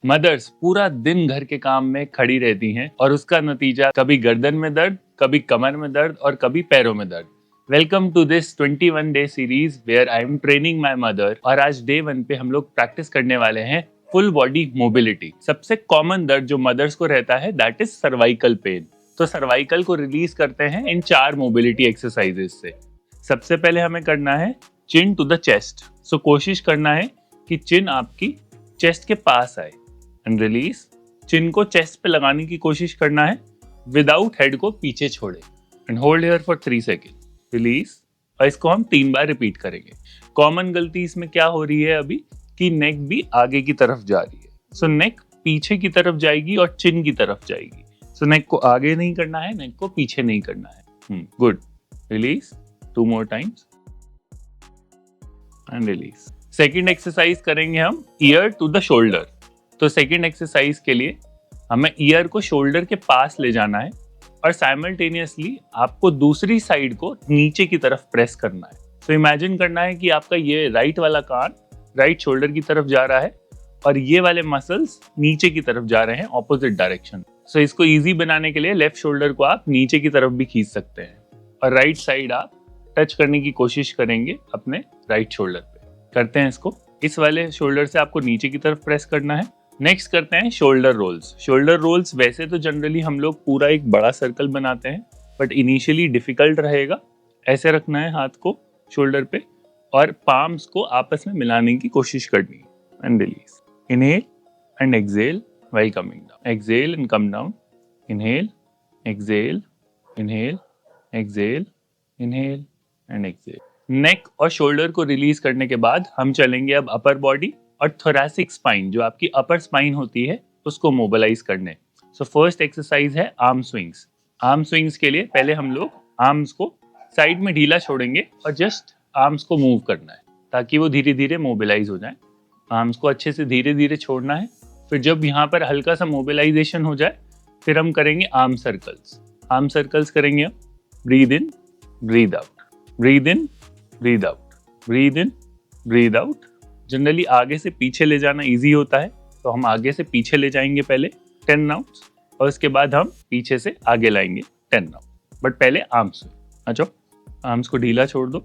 Mother's पूरा दिन घर के काम में खड़ी रहती हैं और उसका नतीजा कभी गर्दन में दर्द, कभी कमर में दर्द और कभी पैरों में दर्द। Welcome to this 21 day series where I am training my mother. और आज डे 1 पे हम लोग प्रैक्टिस करने वाले हैं फुल बॉडी मोबिलिटी। सबसे कॉमन दर्द जो मदर्स को रहता है दैट इज सर्वाइकल पेन। तो सर्वाइकल को रिलीज करते हैं इन 4 मोबिलिटी एक्सरसाइजेस से। सबसे पहले हमें करना है चिन टू द चेस्ट। सो कोशिश करना है कि चिन आपकी चेस्ट के पास आए एंड रिलीज। चिन को चेस्ट पे लगाने की कोशिश करना है विदाउट हेड को पीछे छोड़े and hold here for 3 second, release. और इसको हम 3 बार रिपीट करेंगे। कॉमन गलती इसमें क्या हो रही है अभी कि नेक भी आगे की तरफ जा रही है। सो नेक पीछे की तरफ जाएगी और चिन की तरफ जाएगी। सो नेक को आगे नहीं करना है, नेक को पीछे नहीं करना है। Good, release 2 more times and release. Second exercise करेंगे हम ईयर टू द शोल्डर। तो सेकेंड एक्सरसाइज के लिए हमें ईयर को शोल्डर के पास ले जाना है और साइमल्टेनियसली आपको दूसरी साइड को नीचे की तरफ प्रेस करना है। तो इमेजिन करना है कि आपका ये राइट वाला कान राइट शोल्डर की तरफ जा रहा है और ये वाले मसल्स नीचे की तरफ जा रहे हैं ऑपोजिट डायरेक्शन। सो इसको इजी बनाने के लिए लेफ्ट शोल्डर को आप नीचे की तरफ भी खींच सकते हैं और राइट साइड आप टच करने की कोशिश करेंगे अपने राइट शोल्डर पे। करते हैं इसको। इस वाले शोल्डर से आपको नीचे की तरफ प्रेस करना है। नेक्स्ट करते हैं शोल्डर रोल्स। शोल्डर रोल्स वैसे तो जनरली हम लोग पूरा एक बड़ा सर्कल बनाते हैं, बट इनिशियली डिफिकल्ट रहेगा। ऐसे रखना है हाथ को शोल्डर पे और पाम्स को आपस में मिलाने की कोशिश करनी है and release. Inhale and exhale while coming down. Exhale and come down. Inhale, exhale, inhale, exhale, inhale and exhale. Neck और शोल्डर को रिलीज करने के बाद हम चलेंगे अब अपर बॉडी और थोरैसिक स्पाइन, जो आपकी अपर स्पाइन होती है, उसको मोबिलाइज करने। सो फर्स्ट एक्सरसाइज है आर्म स्विंग्स। आर्म स्विंग्स के लिए पहले हम लोग आर्म्स को साइड में ढीला छोड़ेंगे और जस्ट आर्म्स को मूव करना है ताकि वो धीरे धीरे मोबिलाइज हो जाए। आर्म्स को अच्छे से धीरे धीरे छोड़ना है। फिर जब यहाँ पर हल्का सा मोबिलाइजेशन हो जाए फिर हम करेंगे आर्म सर्कल्स। आर्म सर्कल्स करेंगे हम। Breathe in, breathe out, breathe in, breathe out, breathe in, breathe out. Generally आगे से पीछे ले जाना इजी होता है, तो हम आगे से पीछे ले जाएंगे पहले 10 राउंड्स और उसके बाद हम पीछे से आगे लाएंगे 10 राउंड। बट पहले आर्म्स। अच्छा, आर्म्स को ढीला छोड़ दो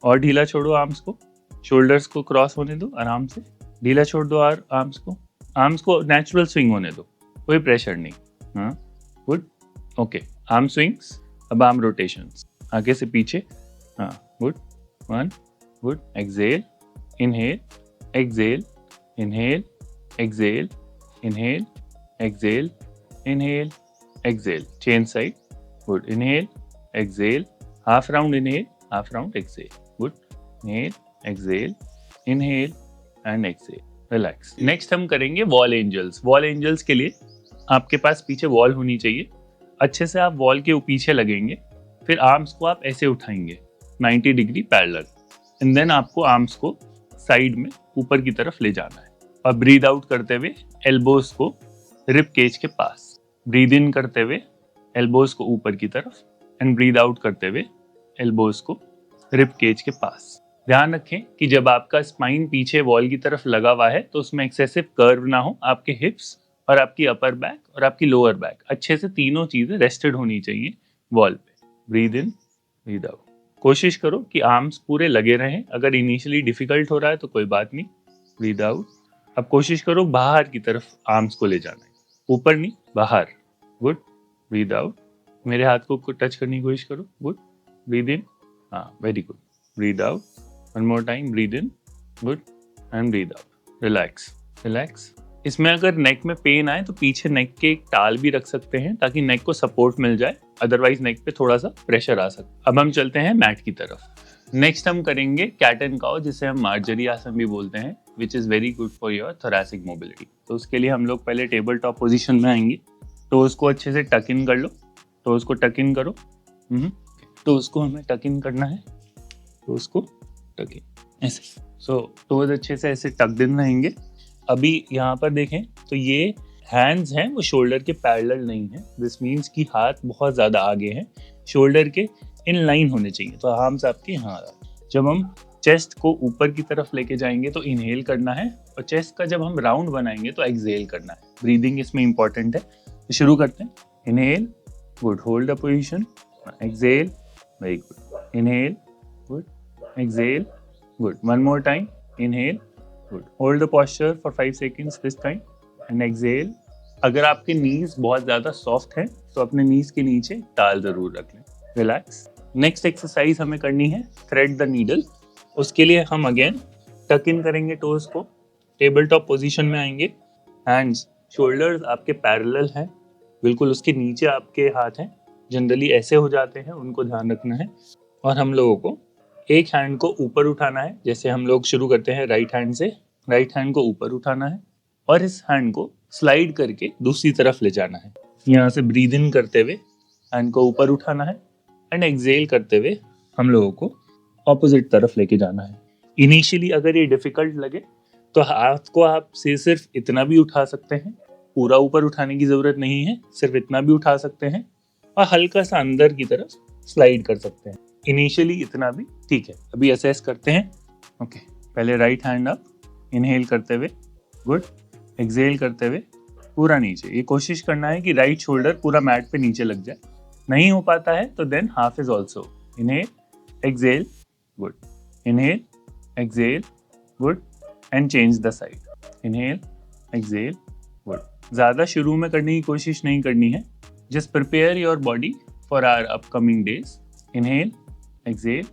और ढीला छोड़ो आर्म्स को। शोल्डर्स को क्रॉस होने दो आराम से। ढीला छोड़ दो आर्म्स को। आर्म्स को नेचुरल स्विंग होने दो, कोई प्रेशर नहीं। हाँ, गुड, ओके। Arm swings. अब आर्म रोटेशंस आगे से पीछे। हाँ, good. 1, good. Exhale, inhale, exhale, inhale, exhale, inhale, exhale, inhale, exhale. Change side. Good. Inhale, exhale. Half round inhale, half round exhale. Good. Inhale, exhale, inhale and exhale. Relax. Next हम करेंगे wall angels. Wall angels के लिए आपके पास पीछे wall होनी चाहिए। अच्छे से आप वॉल के पीछे लगेंगे। फिर आर्म्स को आप ऐसे उठाएंगे 90 डिग्री पैरेलल एंड देन आपको आर्म्स को साइड में ऊपर की तरफ ले जाना है और ब्रीद आउट करते हुए एल्बोज को रिब केज के पास। ब्रीद इन करते हुए एल्बोज को ऊपर की तरफ एंड ब्रीद आउट करते हुए एल्बोज को रिब केज के पास। ध्यान रखें कि जब आपका स्पाइन पीछे वॉल की तरफ लगा हुआ है तो उसमें एक्सेसिव कर्व ना हो। आपके हिप्स और आपकी अपर बैक और आपकी लोअर बैक अच्छे से तीनों चीजें रेस्टेड होनी चाहिए वॉल पे। Breathe in, breathe out. कोशिश करो कि आर्म्स पूरे लगे रहें। अगर इनिशियली डिफिकल्ट हो रहा है तो कोई बात नहीं। Breathe out. अब कोशिश करो बाहर की तरफ आर्म्स को ले जाना है, ऊपर नहीं, बाहर। गुड। Breathe out. मेरे हाथ को टच करने की कोशिश करो। गुड। Breathe in. हाँ, very good. Breathe out. 1 more time. Breathe in, good, and breathe out. Relax, relax. इसमें अगर नेक में पेन आए तो पीछे नेक के एक टाल भी रख सकते हैं ताकि नेक को सपोर्ट मिल जाए, अदरवाइज नेक पे थोड़ा सा प्रेशर आ सकता। अब हम चलते हैं मैट की तरफ। नेक्स्ट हम करेंगे कैट एंड काउ, जिसे हम मार्जरी आसन भी बोलते हैं, which is very good for your thoracic mobility. तो उसके लिए हम लोग पहले टेबल टॉप पोजीशन में आएंगे। टोज को अच्छे से टक इन कर लो। टोज को टक इन करो। टोज को हमें टक इन करना है। टोज को टक इन ऐसे। सो टोज अच्छे से ऐसे टक इन रहेंगे। अभी यहाँ पर देखें तो ये हैंड्स हैं वो शोल्डर के पैरेलल नहीं है। दिस मीन्स कि हाथ बहुत ज़्यादा आगे हैं, शोल्डर के इन लाइन होने चाहिए। तो आर्म्स आपके यहाँ। जब हम चेस्ट को ऊपर की तरफ लेके जाएंगे तो इनहेल करना है और चेस्ट का जब हम राउंड बनाएंगे तो एक्सहेल करना है। ब्रीदिंग इसमें इंपॉर्टेंट है। तो शुरू करते हैं। Inhale, good, hold the position, exhale, very good, inhale, good, exhale, good, one more time, inhale, good, hold the posture for 5 seconds this time and exhale. अगर आपके नीज बहुत ज़्यादा सॉफ्ट हैं तो अपने नीज के नीचे टाल ज़रूर रख लें। रिलैक्स। नेक्स्ट एक्सरसाइज हमें करनी है थ्रेड द नीडल। उसके लिए हम अगेन टक इन करेंगे टोज को, टेबल टॉप पोजीशन में आएंगे, हैंड्स शोल्डर्स आपके पैरेलल हैं, बिल्कुल उसके नीचे आपके हाथ हैं, जनरली ऐसे हो जाते हैं, उनको ध्यान रखना है। और हम लोगों को एक हैंड को ऊपर उठाना है, जैसे हम लोग शुरू करते हैं राइट हैंड से, राइट हैंड को ऊपर उठाना है और इस हैंड को स्लाइड करके दूसरी तरफ ले जाना है। यहाँ से ब्रीद इन करते हुए हैंड को ऊपर उठाना है एंड एक्सहेल करते हुए हम लोगों को ऑपोजिट तरफ लेके जाना है। इनिशियली अगर ये डिफिकल्ट लगे तो हाथ को आप सिर्फ इतना भी उठा सकते हैं, पूरा ऊपर उठाने की जरूरत नहीं है, सिर्फ इतना भी उठा सकते हैं और हल्का सा अंदर की तरफ स्लाइड कर सकते हैं। इनिशियली इतना भी ठीक है। अभी असेस करते हैं। ओके, पहले राइट हैंड अप, इनहेल करते हुए, गुड, एक्सहेल करते हुए पूरा नीचे। ये कोशिश करना है कि राइट शोल्डर पूरा मैट पे नीचे लग जाए। नहीं हो पाता है तो then half is also. Inhale, exhale, good, inhale, exhale, good and change the side. Inhale, exhale, good. ज़्यादा शुरू में करने की कोशिश नहीं करनी है। Just prepare your body for our upcoming days. Inhale, exhale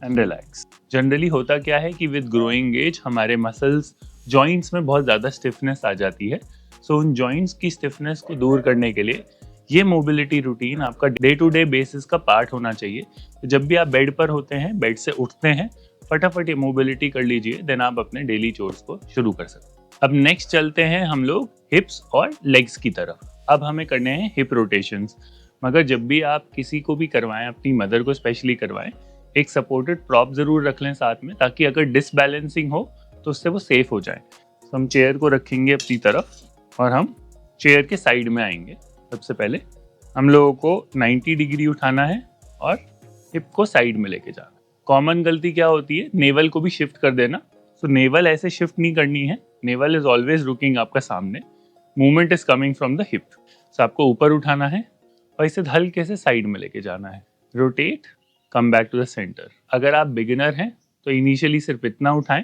and relax. Generally होता क्या है कि विद ग्रोइंग एज हमारे मसल्स, जॉइंट्स में बहुत ज़्यादा स्टिफनेस आ जाती है। सो उन जॉइंट्स की स्टिफनेस को दूर करने के लिए ये मोबिलिटी रूटीन आपका डे टू डे बेसिस का पार्ट होना चाहिए। तो जब भी आप बेड पर होते हैं, बेड से उठते हैं, फटाफट ये मोबिलिटी कर लीजिए, देन आप अपने डेली चोर्स को शुरू कर सकते हैं। अब नेक्स्ट चलते हैं हम लोग हिप्स और लेग्स की तरफ। अब हमें करने हैं हिप रोटेशंस। मगर जब भी आप किसी को भी करवाएं, अपनी मदर को स्पेशली करवाएं, एक सपोर्टेड प्रॉप जरूर रख लें साथ में, ताकि अगर डिसबैलेंसिंग हो तो उससे वो सेफ हो जाए। तो हम चेयर को रखेंगे अपनी तरफ और हम चेयर के साइड में आएंगे। सबसे पहले हम लोगों को 90 डिग्री उठाना है और हिप को साइड में लेके जाना। कॉमन गलती क्या होती है, नेवल को भी शिफ्ट कर देना। तो नेवल ऐसे शिफ्ट नहीं करनी है, नेवल इज ऑलवेज रुकिंग आपका सामने, movement is coming from the hip. So आपको ऊपर उठाना है और इसे हल्के से साइड में लेके जाना है। Rotate, come back to the centre. अगर आप बिगिनर हैं तो इनिशियली सिर्फ इतना उठाएं,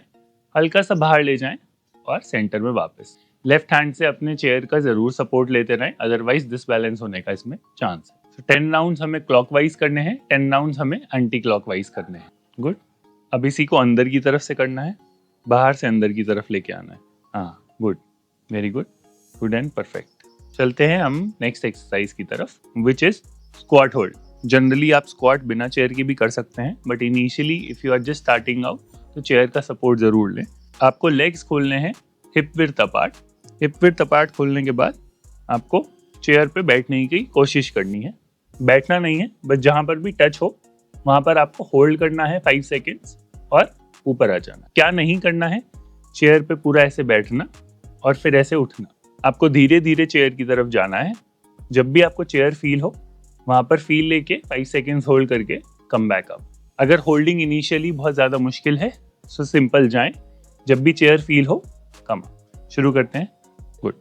हल्का सा बाहर ले जाएं और सेंटर में वापस। लेफ्ट हैंड से अपने चेयर का जरूर सपोर्ट लेते रहें, अदरवाइज डिसबैलेंस होने का इसमें चांस है। So 10 राउंड्स हमें क्लॉकवाइज करने हैं, 10 राउंड्स हमें एंटी क्लॉकवाइज करने हैं। गुड। अब इसी को अंदर की तरफ से करना है, बाहर से अंदर की तरफ लेके आना है। हाँ, good, very good, good and perfect. चलते हैं हम नेक्स्ट एक्सरसाइज की तरफ, which is squat hold. Generally आप स्क्वाट बिना चेयर की भी कर सकते हैं, but initially if you are just starting out तो चेयर का सपोर्ट जरूर लें। आपको लेग्स खोलने हैं hip width apart. Hip width apart खोलने के बाद आपको चेयर पे बैठने की कोशिश करनी है। बैठना नहीं है, बस जहां पर भी टच हो वहां पर आपको होल्ड करना है 5 सेकेंड्स और ऊपर आ जाना। क्या नहीं करना है, चेयर पे पूरा ऐसे बैठना और फिर ऐसे उठना। आपको धीरे धीरे चेयर की तरफ जाना है। जब भी आपको चेयर फील हो वहां पर फील लेके 5 सेकेंड्स होल्ड करके कम बैक अप। अगर होल्डिंग इनिशियली बहुत ज़्यादा मुश्किल है तो सिंपल जाएं, जब भी चेयर फील हो कम। शुरू करते हैं। गुड।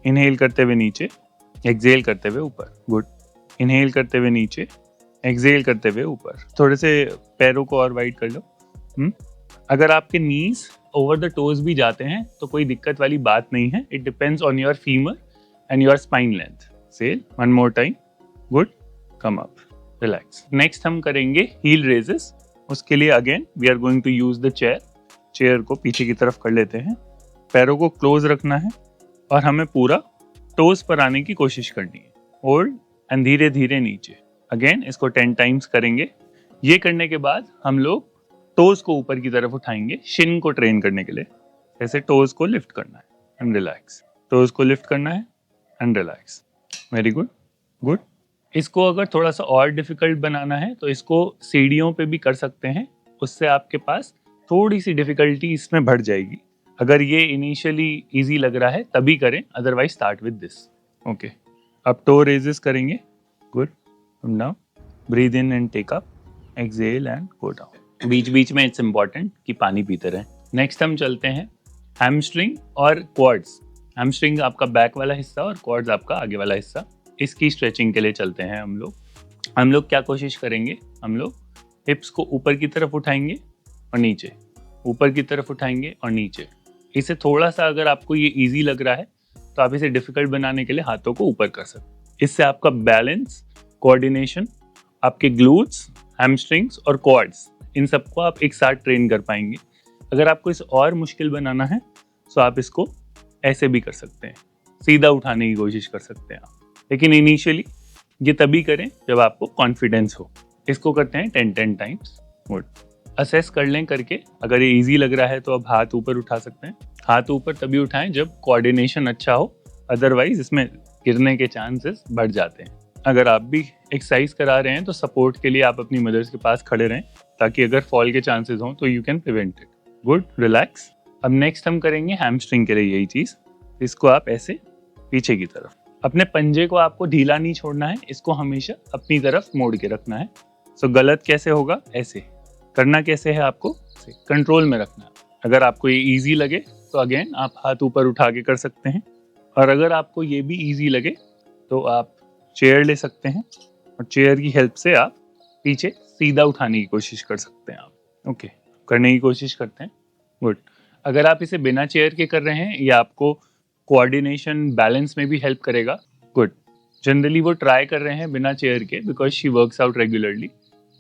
इनहेल करते हुए नीचे, एक्सहेल करते हुए ऊपर। गुड। इनहेल करते हुए नीचे, एक्सहेल करते हुए ऊपर। थोड़े से पैरों को और वाइड कर लो। अगर आपके नीज ओवर द टोज भी जाते हैं तो कोई दिक्कत वाली बात नहीं है। It depends on your femur and your spine length. Sale one more time. Good, come up, relax. Next हम करेंगे हील रेजेस। उसके लिए again we are going to use the chair. Chair को पीछे की तरफ कर लेते हैं, पैरों को क्लोज रखना है और हमें पूरा टोज पर आने की कोशिश करनी है। होल्ड एंड धीरे धीरे नीचे। अगेन इसको 10 टाइम्स करेंगे। ये करने के बाद हम लोग टोज को ऊपर की तरफ उठाएंगे, शिन को ट्रेन करने के लिए। ऐसे टोज को लिफ्ट करना है एंड रिलैक्स। टोज को लिफ्ट करना है and relax. Very good, good. इसको अगर थोड़ा सा और डिफिकल्ट बनाना है तो इसको सीढ़ियों पे भी कर सकते हैं, उससे आपके पास थोड़ी सी डिफिकल्टी इसमें बढ़ जाएगी। अगर ये इनिशियली इजी लग रहा है तभी करें, otherwise start with this. Okay, अब टो रेजेस करेंगे। Good, now breathe in and take up, exhale and go down. बीच बीच में इट्स इंपॉर्टेंट कि पानी पीते रहें। नेक्स्ट हम चलते हैं हैमस्ट्रिंग और क्वाड्स, हैमस्ट्रिंग आपका बैक वाला हिस्सा और क्वाड्स आपका आगे वाला हिस्सा, इसकी स्ट्रेचिंग के लिए चलते हैं हम लोग क्या कोशिश करेंगे, हम लोग हिप्स को ऊपर की तरफ उठाएंगे और नीचे, ऊपर की तरफ उठाएंगे और नीचे। इसे थोड़ा सा अगर आपको ये इजी लग रहा है तो आप इसे डिफिकल्ट बनाने के लिए हाथों को ऊपर कर सकते हैं। इससे आपका बैलेंस, कोऑर्डिनेशन, आपके ग्लूट्स, हैमस्ट्रिंग्स और क्वाड्स, इन सबको आप एक साथ ट्रेन कर पाएंगे। अगर आपको इसे और मुश्किल बनाना है तो आप इसको ऐसे भी कर सकते हैं, सीधा उठाने की कोशिश कर सकते हैं आप, लेकिन इनिशियली ये तभी करें जब आपको कॉन्फिडेंस हो। इसको करते हैं 10 टाइम्स। गुड। असेस कर लें करके, अगर ये इजी लग रहा है तो अब हाथ ऊपर उठा सकते हैं। हाथ ऊपर तभी उठाएं जब कोऑर्डिनेशन अच्छा हो, अदरवाइज इसमें गिरने के चांसेस बढ़ जाते हैं। अगर आप भी एक्सरसाइज करा रहे हैं तो सपोर्ट के लिए आप अपनी मदर्स के पास खड़े रहें, ताकि अगर फॉल के चांसेस हों तो you can prevent it. Good, relax. अब नेक्स्ट हम करेंगे हैमस्ट्रिंग के लिए यही चीज़। इसको आप ऐसे पीछे की तरफ, अपने पंजे को आपको ढीला नहीं छोड़ना है, इसको हमेशा अपनी तरफ मोड़ के रखना है। सो गलत कैसे होगा, ऐसे करना कैसे है, आपको कंट्रोल में रखना है। अगर आपको ये इजी लगे तो अगेन आप हाथ ऊपर उठा के कर सकते हैं, और अगर आपको ये भी इजी लगे तो आप चेयर ले सकते हैं और चेयर की हेल्प से आप पीछे सीधा उठाने की कोशिश कर सकते हैं आप। ओके, करने की कोशिश करते हैं। गुड। अगर आप इसे बिना चेयर के कर रहे हैं, या आपको कोऑर्डिनेशन, बैलेंस में भी हेल्प करेगा, गुड। जनरली वो ट्राई कर रहे हैं बिना चेयर के because she works out regularly,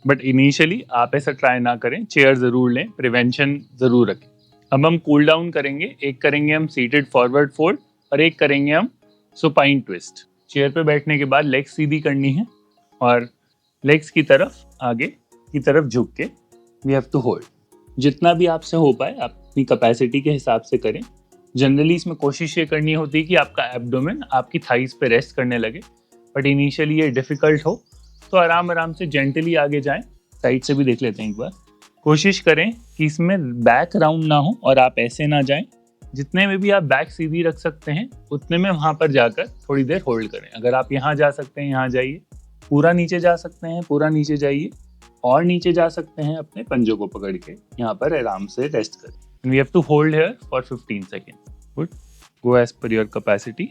but initially आप ऐसा ट्राई ना करें, चेयर ज़रूर लें, प्रिवेंशन ज़रूर रखें। अब हम कूल डाउन करेंगे। एक करेंगे हम सीटेड फॉरवर्ड फोल्ड और एक करेंगे हम सुपाइन ट्विस्ट। चेयर पे बैठने के बाद लेग्स सीधी करनी है और लेग्स की तरफ, आगे की तरफ झुक के वी हैव टू होल्ड। जितना भी आपसे हो पाए आप अपनी कैपेसिटी के हिसाब से करें। जनरली इसमें कोशिश ये करनी होती है कि आपका एब्डोमेन आपकी थाइस पे रेस्ट करने लगे, बट इनिशियली ये डिफिकल्ट हो तो आराम आराम से जेंटली आगे जाएं। साइड से भी देख लेते हैं एक बार। कोशिश करें कि इसमें बैक राउंड ना हो और आप ऐसे ना जाएं। जितने में भी आप बैक सीधी रख सकते हैं उतने में वहाँ पर जाकर थोड़ी देर होल्ड करें। अगर आप यहाँ जा सकते हैं, यहाँ जाइए, पूरा नीचे जा सकते हैं, पूरा नीचे जाइए, और नीचे जा सकते हैं, अपने पंजों को पकड़ के यहाँ पर आराम से रेस्ट करें। We have to hold here for 15 second. Good. Go as per your capacity.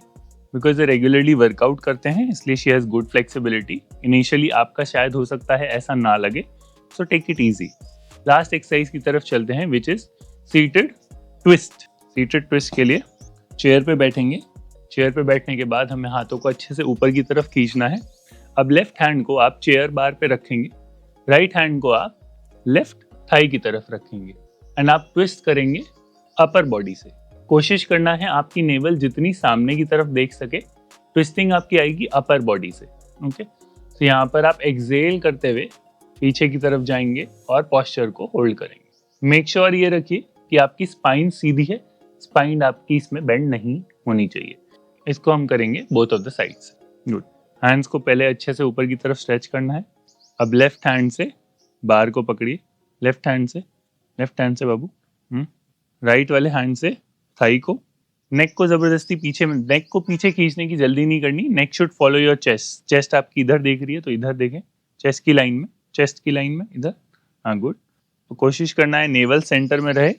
Because ये रेगुलरली वर्कआउट करते हैं इसलिए she has good flexibility. Initially आपका शायद हो सकता है ऐसा ना लगे, so take it easy. Last exercise की तरफ चलते हैं, which is seated twist. Seated twist के लिए चेयर पे बैठेंगे। चेयर पे बैठने के बाद हमें हाथों को अच्छे से ऊपर की तरफ खींचना है। अब लेफ्ट हैंड को आप चेयर बार पे रखेंगे, राइट हैंड को आप लेफ्ट थाई की तरफ रखेंगे एंड आप ट्विस्ट करेंगे अपर बॉडी से। कोशिश करना है आपकी नेवल जितनी सामने की तरफ देख सके, ट्विस्टिंग आपकी आएगी अपर बॉडी से। ओके, तो यहाँ पर आप एक्सेल करते हुए पीछे की तरफ जाएंगे और पोस्चर को होल्ड करेंगे। मेक श्योर ये रखिए कि आपकी स्पाइन सीधी है, स्पाइन आपकी इसमें बेंड नहीं होनी चाहिए। इसको हम करेंगे both of the sides. Good. Hands को पहले अच्छे से ऊपर की तरफ स्ट्रेच करना है। अब लेफ्ट हैंड से बार को पकड़िए, लेफ्ट हैंड से बाबू, राइट वाले हैंड से थाई को, नेक को जबरदस्ती पीछे में, नेक को पीछे खींचने की जल्दी नहीं करनी। Neck should follow your chest. Chest आपकी इधर देख रही है तो इधर देखें, चेस्ट की लाइन में इधर। हाँ, गुड। तो कोशिश करना है नेवल सेंटर में रहे,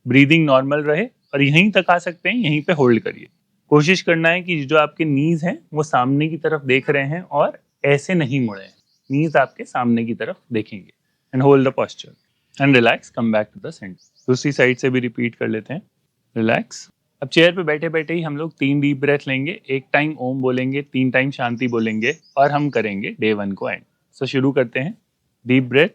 ब्रीदिंग नॉर्मल रहे, और यहीं तक आ सकते हैं, यहीं पे होल्ड करिए। कोशिश करना है कि जो आपके नीज हैं वो सामने की तरफ देख रहे हैं और ऐसे नहीं मुड़े हैं। नीज आपके सामने की तरफ देखेंगे and hold the posture and relax, come back to the centre. दूसरी साइड से भी रिपीट कर लेते हैं। रिलैक्स। अब चेयर पे बैठे बैठे ही हम लोग 3 डीप ब्रेथ लेंगे, 1 टाइम ओम बोलेंगे, 3 टाइम शांति बोलेंगे, और हम करेंगे डे 1 को एंड। सो शुरू करते हैं। Deep breath.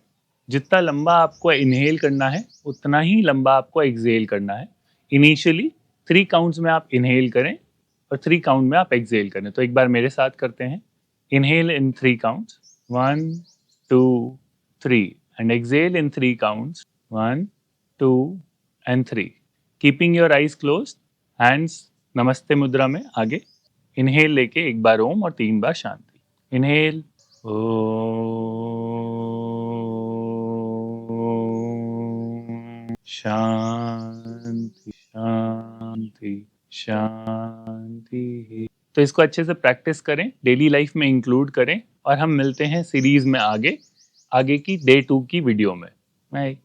जितना लंबा आपको इनहेल करना है उतना ही लंबा आपको एक्सहेल करना है। इनिशियली 3 काउंट्स में आप इनहेल करें और 3 काउंट में आप एक्सहेल करें। तो एक बार मेरे साथ करते हैं। Inhale in 3 counts, 1 2 3, and exhale in 3 counts, 1 2 and 3। Keeping your eyes closed, hands नमस्ते मुद्रा में आगे। इनहेल लेके एक बार ओम और 3 बार शांति। इनहेल शांति शांति शांति। तो इसको अच्छे से प्रैक्टिस करें, डेली लाइफ में इंक्लूड करें, और हम मिलते हैं सीरीज में आगे की डे 2 की वीडियो में। बाय।